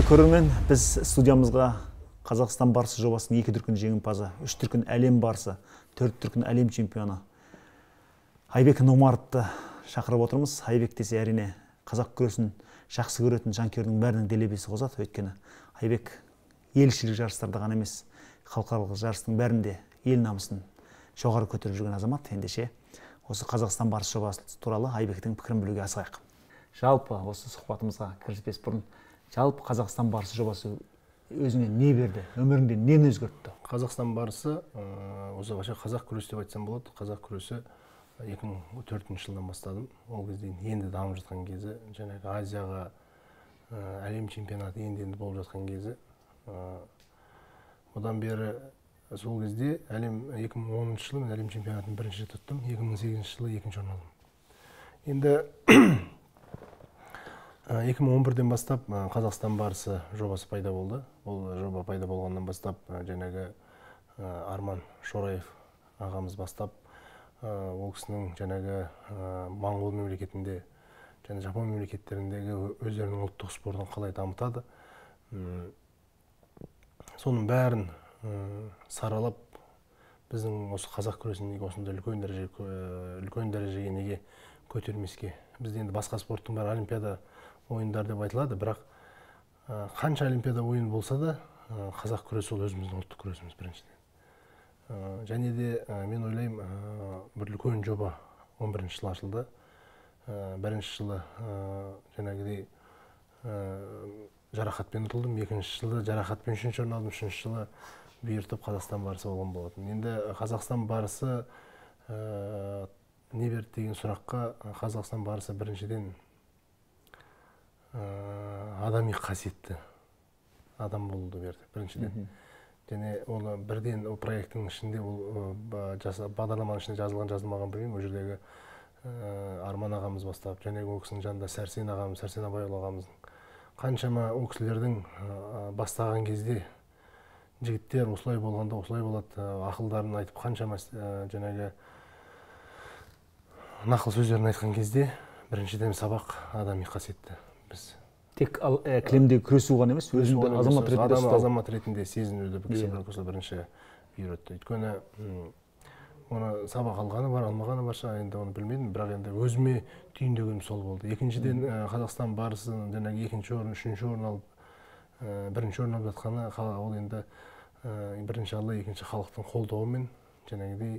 көрермен, біз студиямызға Қазақстан барысы жобасының 2 дүркін жеңімпазы, 3 дүркін әлем барысы, 4 дүркін әлем чемпионы Айбек Номаровты шақырып отырмыз. Айбек десе әрине қазақ күресін жақсы көретін жанкүйердің бәрінің делебесі қозады. Өйткені Айбек елшілік жарыстарда ғана емес, халықаралық жарыстың бәрінде ел намысын жоғары көтеріп жүрген азамат. Ендеше осы Қазақстан барысы жобасы туралы Айбектің пікірін білуге асығайық. Жалпы осы сұхбатымызға кіріспес бұрын, жалпы Қазақстан барысы жобасы өзіңе не берді? Өміріңде нені өзгертті? Қазақстан барысы, осы қазақ күресі деп айтсам болады. Қазақ күресі 2004 жылдан бастадым. Ол кезде енді дамып жатқан кезі, жаңағы Азияға әлем чемпионаты енді болып жатқан кезі. Одан бері сол кезде әлем 2010 жылы мен әлем чемпионатын бірінші рет ұттым, 2008 жылы екінші орын алдым. Енді 2011-ден бастап Қазақстан барысы жобасы пайда болды. Ол жоба пайда болғаннан бастап жаңағы Арман Шораев ағамыз бастап, ол кісінің жаңағы Моңғол мемлекетінде және Жапон мемлекеттеріндегі өздерінің ұлттық спортын қалай дамытады. Соның бәрін саралап, біздің осы қазақ күресін осындай үлкен дәрежеге неге көтермеске. Бізде енді басқа спорттың бәрі олимпиада ойындар деп айтылады, бірақ қанша олимпиада ойын болса да, қазақ күресі ол өзіміздің ұлттық күресіміз біріншіден. Және де мен ойлаймын, бір үлкен жоба 11 жылы ашылды. Бірінші жылы жаңағыдай жарақатпен ұтылдым, екінші жылы жарақатпен үшінші орын алдым, үшінші жылы бұйыртып Қазақстан барысы болған болатын. Енді Қазақстан барысы не берді деген сұраққа, Қазақстан барысы біріншіден адами қасиетті адам болуды берді, біріншіден. Және оны бірден проекттің ішінде, бағдарламаның ішінде жазылған жазылмаған білмеймін, ол жердегі Арман ағамыз бастап, және ол кісінің жанында Сәрсен ағамыз, Сәрсен Абайұлы ағамыздың қаншама ол кісілердің бастаған кезде жігіттер осылай болғанда осылай болады ақылдарын айтып, қаншама жаңағы нақыл сөздерін айтқан кезде біріншіден сабақ адами қасиетті. Біз тек кілемде күресу ғана емес, өзіңді азамат ретінде ұстау. Азамат ретінде сезінуді бірінші үйретті. Өйткені оны сабақ алғаны бар, алмағаны бар шығар, енді оны білмедім, бірақ енді өзіме түйіндегенім сол болды. Екіншіден Қазақстан барысын жаңағы екінші орын, үшінші орын алып, бірінші орын алып жатқаны, ол енді бірінші алла, екінші халықтың қолдауымен жаңағыдай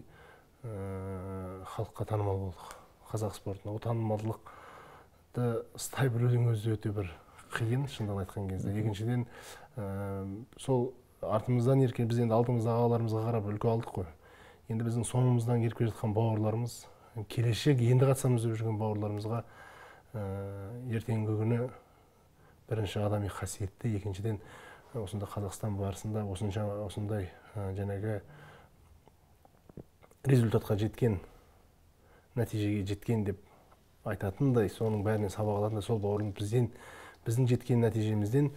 халыққа танымал болдық. Қазақ спортына ол танымалдылықты ұстай білудің өзі өте бір қиын, шындығын айтқан кезде. Екіншіден сол артымыздан еркен, біз енді алдымызда ағаларымызға қарап үлгі алдық қой. Енді біздің соңымыздан еріп келе жатқан бауырларымыз, келешек енді қатысамыз деп жүрген бауырларымызға ертеңгі күні бірінші адами қасиетті, екіншіден осында Қазақстан барысында осындай жаңағы результатқа жеткен, нәтижеге жеткен деп айтатындай, соның бәрінен сабақ алатындай, сол бауырым біздің жеткен нәтижемізден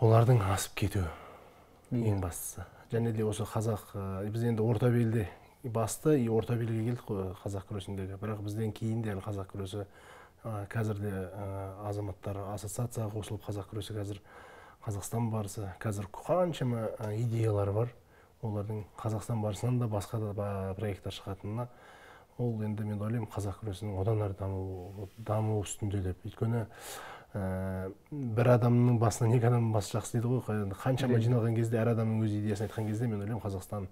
олардың асып кетуі ең бастысы. Және де осы қазақ, біз енді орта белде басты, орта белге келдік қой қазақ күресіндегі. Бірақ бізден кейін де қазақ күресі қазірде азаматтар ассоциацияға қосылып, қазақ күресі қазір Қазақстан барысы, қазір қаншама идеялар бар. Олардың Қазақстан барысынан да басқа да проекттар шығатынына, ол енді мен ойлаймын қазақ күресінің одан әрі даму үстінде деп. Өйткені бір адамның басынан екі адамның басы жақсы дейді ғой. Қаншама жиналған кезде, әр адамның өз идеясын айтқан кезде, мен ойлаймын Қазақстан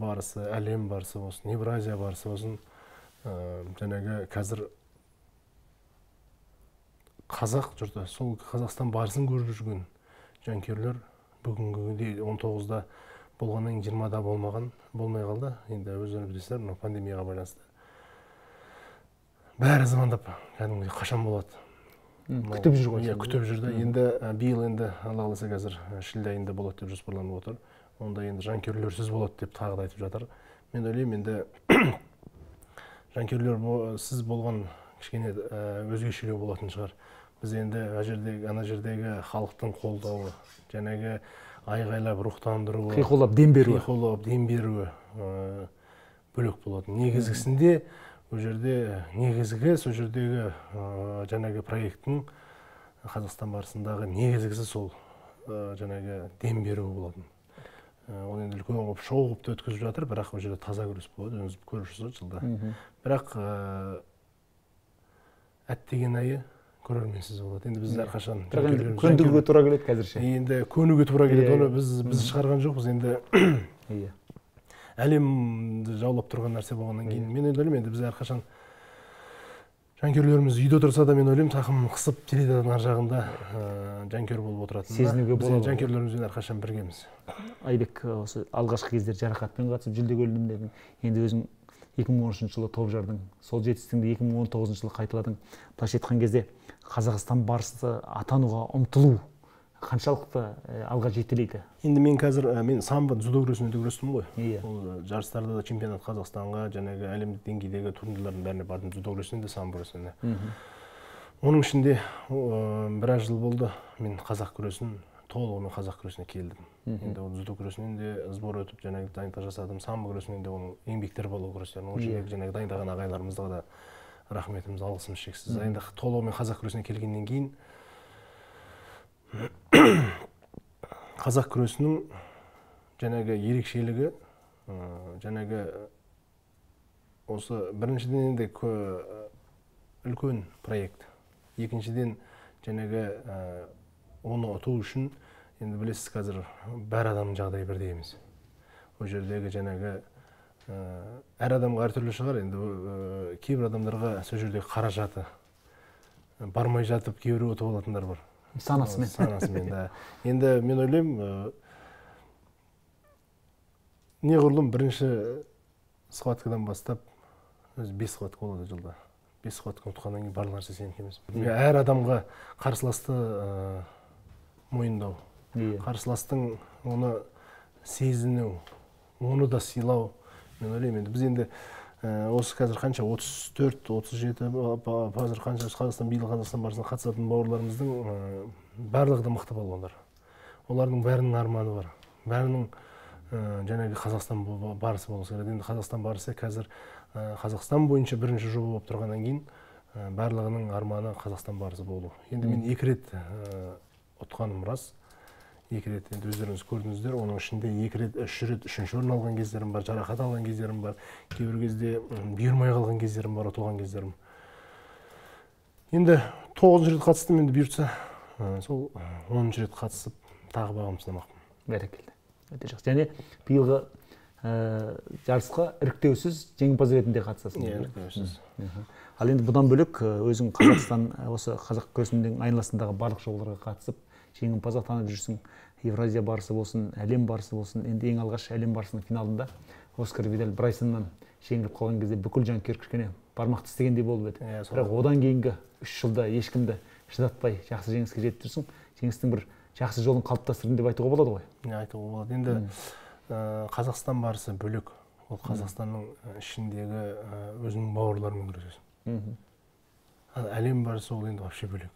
барысы, әлем барысы болсын, Евразия барысы болсын, жаңағы қазір қазақ жұрты, сол Қазақстан барысын көріп жүрген жанкүйерлер бүгінгі 19-да болғаннан 20-да болмай қалды. Енді өздеріңіз білесіздер, мына пандемияға байланысты. Бәрі звондап, кәдімгідей қашан болады? Күтіп жүрген. Күтіп жүрді. Енді биыл енді Алла қаласа қазір шілде айында болады деп жоспарланып отыр. Онда енді жанкүйерлерсіз болады деп тағы да айтып жатыр. Мен ойлаймын, енді жанкүйерлерсіз болған кішкене өзгешелеу болатын шығар. Біз енді ана жердегі халықтың қолдауы, жаңағы айғайлап рухтандыруы, қиқулап дем беруі бөлек болатын. Негізгісінде ол жерде негізгі сол жердегі жаңағы проекттің Қазақстан барысындағы негізгісі сол жаңағы дем беру болатын. Ол енді үлкен қылып шоу қылып өткізіп жатыр, бірақ ол жерде таза күрес болады, өзіңіз көріп жүрсіз жылда. Бірақ әттеген айы көрерменсіз болады. Енді біз әрқашан көндігуге тура келеді қазірше. Енді көнуге тура келеді. Оны біз шығарған жоқпыз. Енді әлемді жаулап тұрған нәрсе болғаннан кейін мен ойлаймын, енді біз әрқашан жанкүйерлеріміз үйде отырса да мен ойлаймын, тақым қысып теледидардың ар жағында жанкүйер болып отыратынына. Сезінуге болады. Біз жанкүйерлерімізбен әрқашан біргеміз. Айбек осы алғашқы кездер жарақатпен қатысып жүлде көлдім дедің. Енді өзің 2013 жылы топ жардың. Сол жетістігіңді 2019 жылы қайталадың. Былайша айтқан кезде Қазақстан барысы атануға ұмтылу қаншалықты алға жетелейді? Енді мен қазір самбо дзюдо күресінде күрестім ғой. Ол жарыстарда да чемпионат Қазақстанға, жаңағы әлемдік деңгейдегі турнирлардың бәріне бардым, дзюдо күресінде, самбо күресінде. Оның ішінде біраз жыл болды мен қазақ күресін толығымен қазақ күресіне келдім. Енді ол дзюдо күресінен де сбор өтіп, жаңағы дайындық жасадым. Самбо күресінен де оның еңбектері болу күрестерін. Ол жерге жаңағы дайындаған ағайларымызға да рахметіміз, алғысымыз шексіз. Енді толығымен қазақ күресіне келгеннен кейін қазақ күресінің жаңағы ерекшелігі, жаңағы осы біріншіден енді үлкен проект. Екіншіден жаңағы оны ұту үшін енді білесіз, қазір бәр адамның жағдайы бірдей емес. Ол жердегі жаңағы әр адамға әртүрлі шығар. Енді кейбір адамдарға сол жердегі қаражаты бармай жатып кейбір ұтып алатындар бар. Санасымен, да. Енді мен ойлаймын, неғұрлым бірінші схваткадан бастап, 5 схватка болады жылда. 5 схватка ұтқаннан кейін барлық нәрсе сенікі емес. Әр адамға қарсыласты мойындау, қарсыластың оны сезіну, оны да сыйлау. Мен ойлаймын, біз енді осы қазір қанша 34-37 қазір қанша Қазақстан биыл Қазақстан барысына қатысатын бауырларымыздың барлығы да мықты балуандар. Олардың бәрінің арманы бар. Бәрінің жаңағы Қазақстан барысы болса керек. Енді Қазақстан барысы қазір Қазақстан бойынша бірінші жоба болып тұрғаннан кейін барлығының арманы Қазақстан барысы болу. Енді мен 2 рет ұтқаным рас. 2 рет енді өздеріңіз көрдіңіздер. Оның ішінде 2 рет, 3 рет, 3-ші орын алған кездерім бар, жарақат алған кездерім бар, кейбір кезде бұйырмай қалған кездерім бар, ұтылған кездерім. Енді 9 рет қатыстым, енді бұйыртса, сол 10 рет қатысып, тағы бағым сынамақпын. Бәрекелді. Өте жақсы. Және биылғы жарысқа іріктеусіз жеңімпаз ретінде қатысасың. Іріктеусіз. Ал енді бұдан бөлек өзің Қазақстан, осы қазақ күресінің айналасындағы барлық жолдарға қатысып, жеңімпаз атанып жүрсің. Евразия барысы болсын, әлем барысы болсын. Енді ең алғаш әлем барысының финалында Оскар Видаль Брайсоннан жеңіліп қалған кезде бүкіл жанкүйер кішкене бармақ тістегендей болып еді. Бірақ одан кейінгі 3 жылда ешкімді шыдатпай жақсы жеңіске жетіп жүрсің. Жеңістің бір жақсы жолын қалыптастырдың деп айтуға болады ғой. Айтуға болады. Енді Қазақстан барысы бөлек. Ол Қазақстанның ішіндегі өзінің бауырларымен күресесің. Әлем барысы ол енді вообще бөлек.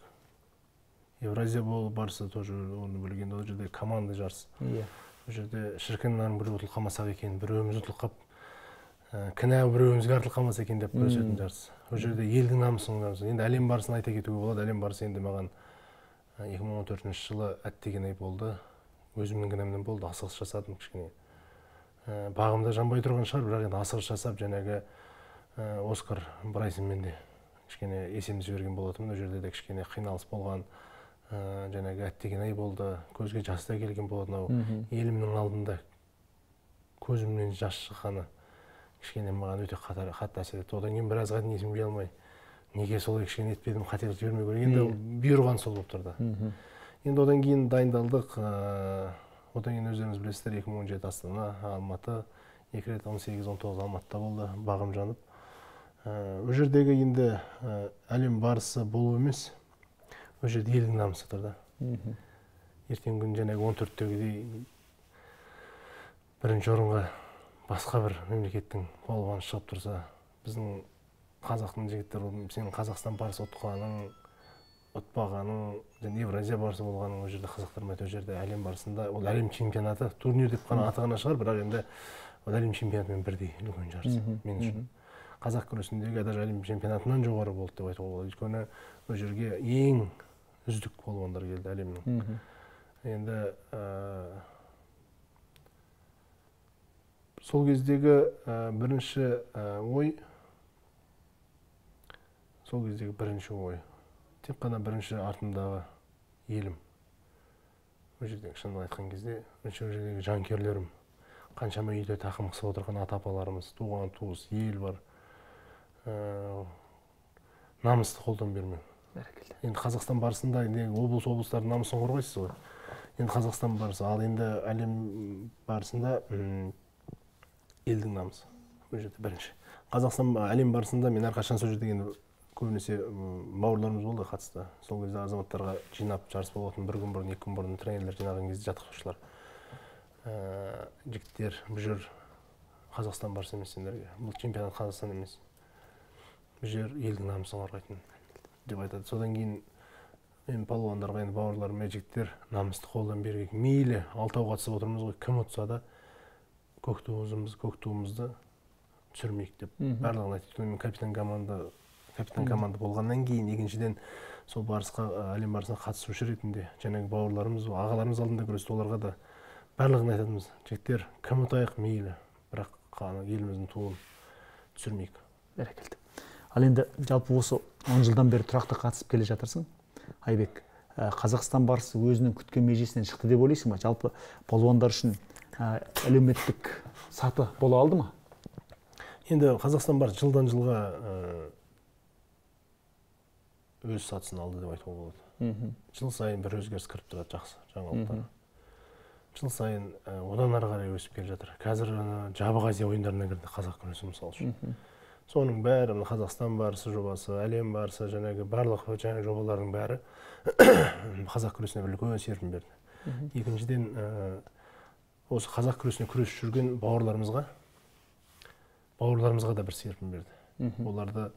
Евразия барысы тоже оны бөлген. Ол жерде команда жарыс. Ол жерде шіркіннің біреу ұтылып қалмасақ екен, біреуіміз ұтылып қалып, кінә біреуімізге артылып қалмаса екен деп күресетін жарыс. Ол жерде елдің намысын. Енді әлем барысын айта кетуге болады. Әлем барысы енді маған 2014 жылы әттеген ай болды. Өзімнің кінәмнен болды, асығыс жасадым кішкене. Бағымда жанбай тұрған шығар, бірақ енді асығыс жасап, жаңағы Оскар Брайсонмен де кішкене есемді жіберген болатынмын. Ол жерде де кішкене қиналыс болған, жаңағы әттеген ай болды, көзге жас та келген болатын. Елімнің алдында көзімнен жас шыққаны кішкене маған өте қатты әсер етті. Одан кейін біразға дейін есімге келе алмай, неге солай кішкене етпедім, қателік жібермеу керек. Енді бұйырған сол болып тұрды. Енді одан кейін дайындалдық. Одан кейін өздеріңіз білесіздер, 2017 Астана, Алматы, 2 рет 18-19 Алматыда болды, бағым жанып. Ол жердегі енді әлем барысы болу емес, ол жерде елдің намысы тұрды. Ертең күн жаңағы 14-тегідей бірінші орынға басқа бір мемлекеттің балуаны шығып тұрса, біздің қазақтың жігіттері, сенің Қазақстан барысы ұтқаның, ұтпағаның, және Евразия барысы болғаның, ол жерде қазақтарым айтты, ол жерде әлем барысында, ол әлем чемпионаты, турнир деп қана аты ғана шығар, бірақ енді ол әлем чемпионатымен бірдей үлкен жарыс мен үшін. Қазақ күресіндегі даже әлем чемпионатынан жоғары болды деп айтуға болады. Өйткені ол жерге ең үздік палуандар келді әлемнің. Енді сол кездегі бірінші ой, тек қана бірінші артымдағы елім. Ол жерде шынын айтқан кезде, ол жердегі жанкүйерлерім, қаншама үйде тақым қысып отырған ата-апаларымыз, туған туыс, ел бар. Намысты қолдан бермеу. Енді Қазақстан барысында облыстардың намысын қорғайсыз ғой. Енді Қазақстан барысы, ал енді әлем барысында елдің намысы. Ол жерде бірінші. Қазақстан әлем барысында мен әрқашан сол жерде көбінесе бауырларымыз болды қатысты. Сол кезде азаматтарға жинап жарыс болатын бір күн бұрын, 2 күн бұрын тренерлер жинаған кезде жаттықтырушылар. Жігіттер, бұл жер Қазақстан барысы емес сендерге. Бұл чемпионат Қазақстан емес. Бұл жер елдің намысын қорғайтын деп айтады. Содан кейін мен палуандарға, енді бауырларым, жігіттер намысты қолдан бермейік. Мейлі алтау қатысып отырмыз ғой, кім ұтса да көк туымызды түсірмейік деп барлығын айтты. Мен капитан команда болғаннан кейін, екіншіден сол барысқа, әлем барысына қатысушы ретінде жаңағы бауырларымыз, ағаларымыз алдында күресті, оларға да барлығын айтатынбыз. Жігіттер, кім ұтайық мейлі, бірақ еліміздің туын түсірмейік. Бәрекелді. Ал енді жалпы осы 10 жылдан бері тұрақты қатысып келе жатырсың, Айбек. Қазақстан барысы өзінің күткен межесінен шықты деп ойлайсың ба? Жалпы палуандар үшін әлеуметтік саты бола алды ма? Енді Қазақстан барысы жылдан жылға өз сатысын алды деп айтуға болады. Жыл сайын бір өзгеріс кіріп тұрады, жақсы жаңалықтар. Жыл сайын одан ары қарай өсіп келе жатыр. Қазір Жабық Азия ойындарына кірді қазақ күресі мысал үшін. Соның бәрі Қазақстан барысы жобасы, әлем барысы, жаңағы барлық жаңа жобалардың бәрі қазақ күресіне бір үлкен серпін берді. Екіншіден, осы қазақ күресіне күресіп жүрген бауырларымызға да бір серпін берді. Оларды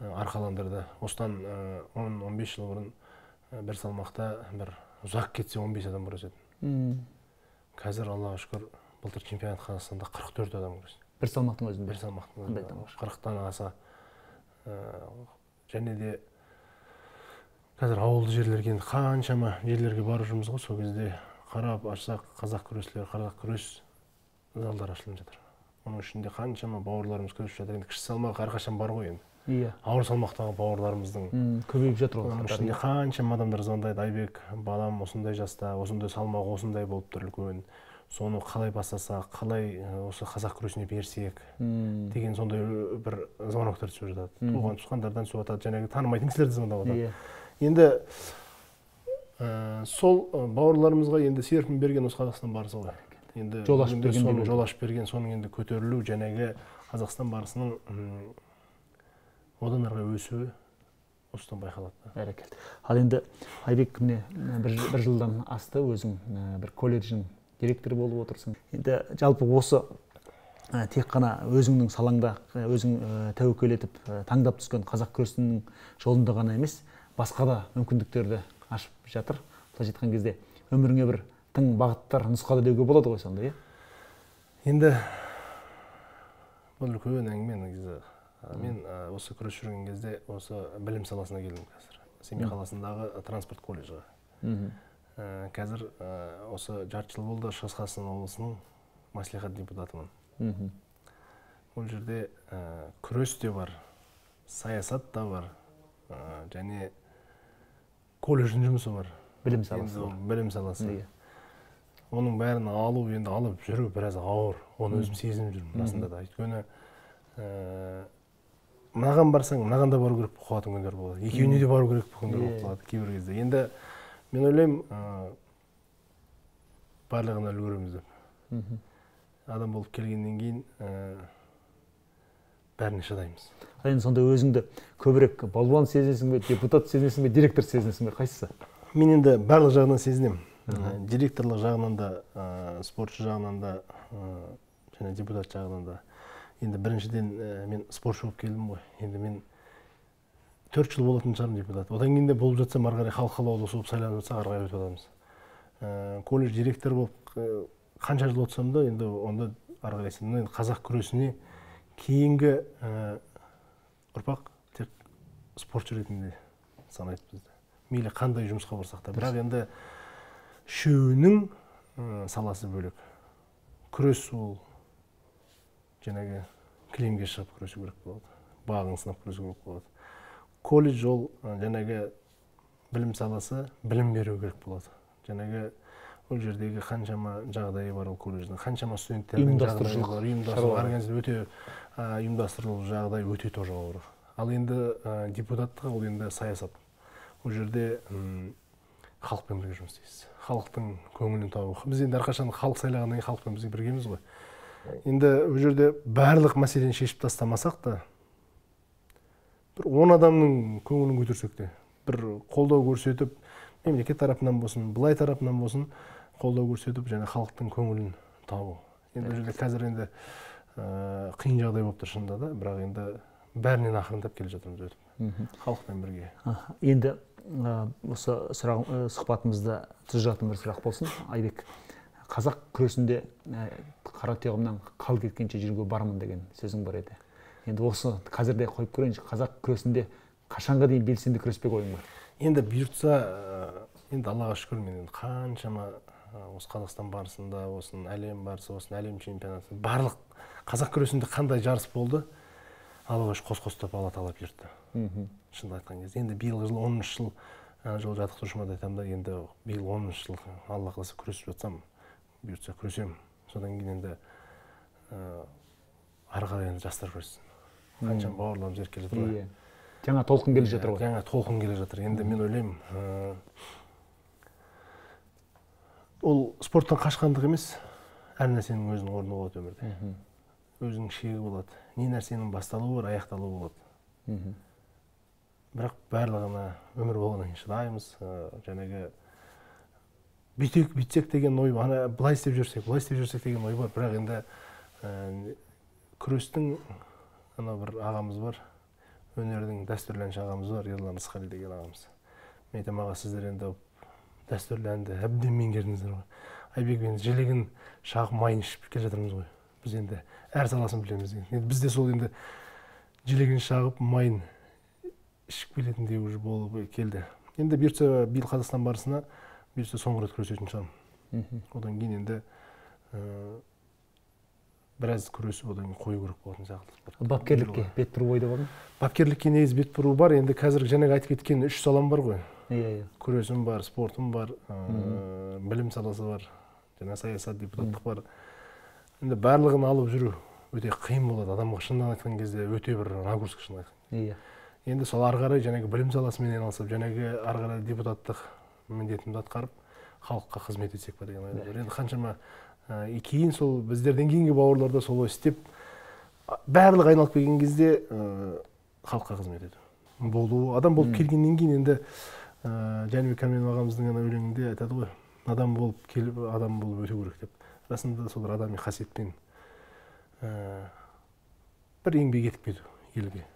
арқаландырды. Осыдан 10-15 жыл бұрын бір салмақта бір ұзақ кетсе 15 адам күреседі. Қазір Аллаға шүкір былтыр чемпионат Қазақстанда 44 адам күреседі. Бір салмақтың өзінде? Бір салмақтың өзінде. 40-тан аса. Және де қазір ауылды жерлерге, қаншама жерлерге барып жүрміз ғой, сол кезде қарап ашсақ, қазақ күрес залдар ашылып жатыр. Оның ішінде қаншама бауырларымыз күресіп жатыр. Енді кіші салмақ әрқашан бар ғой енді. Ауыр салмақтағы бауырларымыздың көбейіп жатыр ғой. Оның ішінде қаншама адамдар звондайды, Айбек, балам осындай жаста, осындай салмақ, осындай болып тұр үлкен. Соны қалай бастасақ, қалай осы қазақ күресіне берсек деген сондай бір звоноктар түсіп жатады. Туған туысқандардан түсіп жатады, жаңағы танымайтын кісілер де звондап жатады. Енді сол бауырларымызға енді серпін берген осы Қазақстан барысы ғой. Енді жол ашып берген, соның енді көтерілу, жаңағы Қазақстан барысының одан ары өсуі осыдан байқалады. Бәрекелді. Ал енді Айбек міне бір жылдан асты өзің бір колледждің директор болып отырсың. Енді жалпы осы тек қана өзіңнің салаңда, өзің тәуекел етіп таңдап түскен қазақ күресінің жолында ғана емес, басқа да мүмкіндіктерді ашып жатыр. Былайша айтқан кезде өміріңе бір тың бағыттар нұсқады деуге болады ғой сонда, иә? Енді бұл үлкен әңгіме негізі. Мен осы күрес жүрген кезде осы білім саласына келдім қазір. Семей қаласындағы транспорт колледжға. Қазір осы жарты жыл болды Шығыс Қазақстан облысының мәслихат депутатымын. Ол жерде күрес те бар, саясат та бар, және колледждің жұмысы бар. Білім саласы. Білім саласы. Оның бәрін алып жүру біраз ауыр. Оны өзім сезініп жүрмін расында да. Өйткені мынаған барсаң, мынаған да бару керек болып қалатын күндер болады. Екеуіне де бару керек болып күндер болады кейбір кезде. Енді мен ойлаймын, барлығына үлгереміз деп. Адам болып келгеннен кейін бәріне шыдаймыз. Енді сонда өзіңді көбірек балуан сезінесің бе, депутат сезінесің бе, директор сезінесің бе, қайсысы? Мен енді барлық жағынан сезінемін. Директорлық жағынан да, спортшы жағынан да, және депутат жағынан да. Енді біріншіден мен спортшы болып келдім ғой. Енді мен 4 жыл болатын шығармын депутат. Одан кейін де болып жатса, ары қарай халық қалаулы болып сайланып жатса, ары қарай өтіп жатамыз. Колледж директор болып қанша жыл отырсам да, енді онда ары қарай қазақ күресіне кейінгі ұрпақ тек спортшы ретінде санайды бізді. мейлі қандай жұмысқа барсақ та. Бірақ енді үшеуінің саласы бөлек. Күрес ол жаңағы кілемге шығып күресу керек болады. Бағын сынап күресу керек болады. Колледж ол жаңағы білім саласы, білім беру керек болады. Жаңағы ол жердегі қаншама жағдайы бар ол колледждің, қаншама студенттердің жағдайы бар, ұйымдастырылу жағдай өте тоже ауыр. Ал енді депутаттық ол енді саясат. Ол жерде халықпен бірге жұмыс істейсіз. Халықтың көңілін табу. Біз енді әрқашан халық сайлағаннан кейін халықпен бізге біргеміз ғой. Енді ол жерде барлық мәселені шешіп тастамасақ та, бір 10 адамның көңілін көтерсек те, бір қолдау көрсетіп, мемлекет тарапынан болсын, былай тарапынан болсын, қолдау көрсетіп, және халықтың көңілін табу. Енді ол жерде қазір енді қиын жағдай болып тұр шынында да, бірақ енді бәрінен ақырындап келе жатырмыз өтіп. Халықпен бірге. Енді осы сұхбатымызда тұжыратын бір сұрақ болсын. Айбек, қазақ күресінде қара тұяғымнан қал кеткенше жүруге бармын деген сөзің бар еді. Енді осы қазірде қойып көрейінші, қазақ күресінде қашанға дейін белсенді күреспек ойың бар? Енді бұйыртса, енді Аллаға шүкір, мен қаншама осы Қазақстан барысында, осын әлем барысы, осын әлем чемпионаты, барлық қазақ күресінде қандай жарыс болды, Аллаға шүкір қос-қостап Алла тағала бұйыртты. Шынды айтқан кезде, енді биылғы жыл 10 жыл жол жаттықтырушыма да айтамын да, енді биыл 10 жыл Алла қаласа күресіп жатсам, бұйыртса күресемін. Содан кейін енді ары қарай енді жастар күрессін. Қаншама бауырларымыз еріп келе жатыр ғой. Жаңа толқын келе жатыр ғой. Жаңа толқын келе жатыр. Енді мен ойлаймын, ол спорттан қашқандық емес, әр нәрсенің өзінің орны болады өмірде. Өзінің шегі болады. Не нәрсенің басталуы бар, аяқталуы болады. Бірақ барлығына өмір болғаннан кейін шыдаймыз. Жаңағы бүйтсек деген ой бар, былай істеп жүрсек деген ой бар. Бірақ енді күрестің бір ағамыз бар, өнердің дәстүрлі әнші ағамыз бар, Ерлан Ысқали деген ағамыз. Мен айтамын, аға, сіздер енді дәстүрлі әнді әбден меңгердіңіздер ғой. Айбек, енді желегін шағып майын ішіп келе жатырмыз ғой. Біз енді әр саласын білеміз. Біз де сол енді желегін шағып майын ішіп келетіндей уже болып келді. Енді бұйыртса биыл Қазақстан барысына бұйыртса соңғы рет күресетін шығармын. Одан кейін енді біраз күресіп, одан кейін қою керек болатын сияқты. Бапкерлікке бет бұру ойда бар ма? Бапкерлікке негізі бет бұру бар. Енді қазір жаңағы айтып кеткен 3 салам бар ғой. Күресім бар, спортым бар, білім саласы бар, жаңа саясат, депутаттық бар. Енді барлығын алып жүру өте қиын болады. Адамға шыннан айтқан кезде өте бір нагрузка, шынын айтқан. Енді сол ары қарай жаңағы білім саласымен айналысып, жаңағы ары қарай депутаттық міндетімді атқарып, халыққа қызмет етсек па деген ойда бар. Енді қаншама кейін сол біздерден кейінгі бауырларда солай істеп, барлық айналып келген кезде халыққа қызмет ету. Болу, адам болып келгеннен кейін енді Жәнібек Кәрменов ағамыздың өлеңінде айтады ғой, адам болып келіп, адам болып өту керек деп. Расында сол адами қасиетпен бір еңбек етіп кету елге.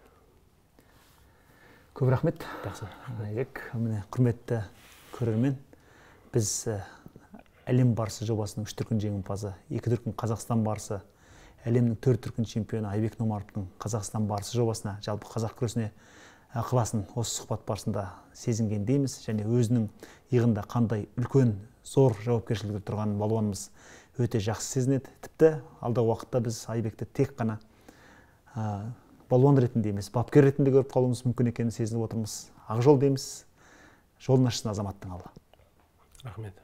Көп рахмет. Жақсы. Айбек, міне құрметті көрермен, біз әлем барысы жобасының 3 дүркін жеңімпазы, 2 дүркін Қазақстан барысы, әлемнің 4 дүркін чемпионы Айбек Номаровтың Қазақстан барысы жобасына, жалпы қазақ күресіне ықыласын осы сұхбат барысында сезінгендейміз, және өзінің иығында қандай үлкен, зор жауапкершілігі тұрған балуанымыз өте жақсы сезінеді. Тіпті алдағы уақытта біз Айбекті тек қана балуан ретінде емес, бапкер ретінде көріп қалуымыз мүмкін екенін сезініп отырмыз. Ақ жол дейміз, жолын ашсын азаматтың алла. Рахмет.